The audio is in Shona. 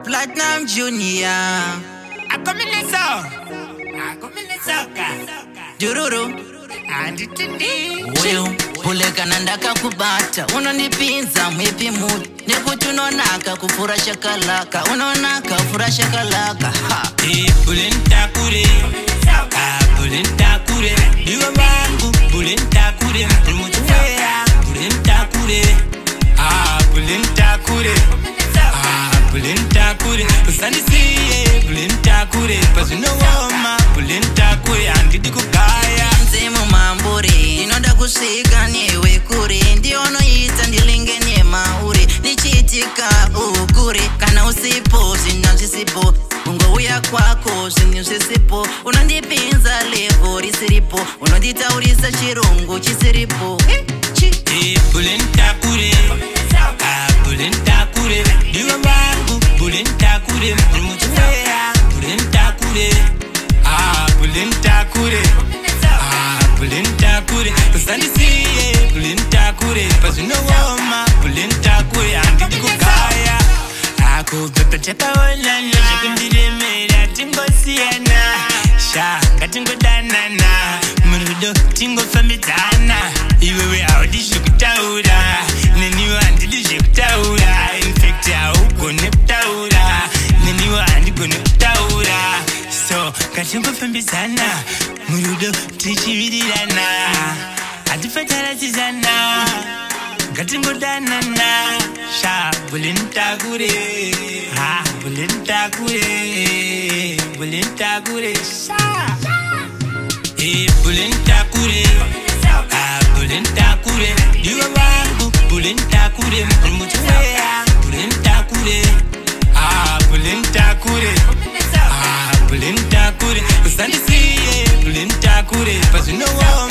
Platinum Junior. I come in the soca. Dururu. And it indeed. Bhule kanandaka kubata. Unonipinza mwipi mood. Nekutunonaka kufura shakalaka. Unonaka kufura shakalaka. Bhule nditakure. Bhule nditakure. Diwa wangu Bhule nditakure. Mumuchwea Bhule nditakure. Bhule nditakure. Bhule nditakure. Usandisiye Bhule nditakure. Pazinowoma Bhule nditakure. Andidi kugaya Mzimu mamburi inoda kusika niwe kuri. Ndiono ita ndilingenye mauri. Nichitika ukuri. Kana usipo zina zisipo. Ungouya kwako zini usisipo. Unandipinza levo risiripo. Unanditaurisa chirungu chisiripo. Bhule nditakure. Bhule nditakure. Diwa wangu Bhule nditakure. Mumuchwea Bhule nditakure. Bhule nditakure. Bhule nditakure. Usandisiye Bhule nditakure. Pazinowoma Bhule nditakure. Andidi kugaya kubebe chakaonana. Chakundiremera tingosiyana. Shaka tingodanana. Murudo tingofambidzana. Iwewe haudizve kutaura. Neniwe handidizve kutaura. Infect haugone kutaura. Neniwe handigone kutaura. So ngatingofambidzana. Murudo tichivirirana. Hatifatarasizana. Ngatingodanana. Bhule nditakure. Bhule nditakure. Bhule nditakure. Bhule nditakure. Bhule nditakure. Diwa wangu Bhule nditakure. Mumuchwea Bhule nditakure. Bhule nditakure. Bhule nditakure. Usandisiye Bhule nditakure. Pazinowoma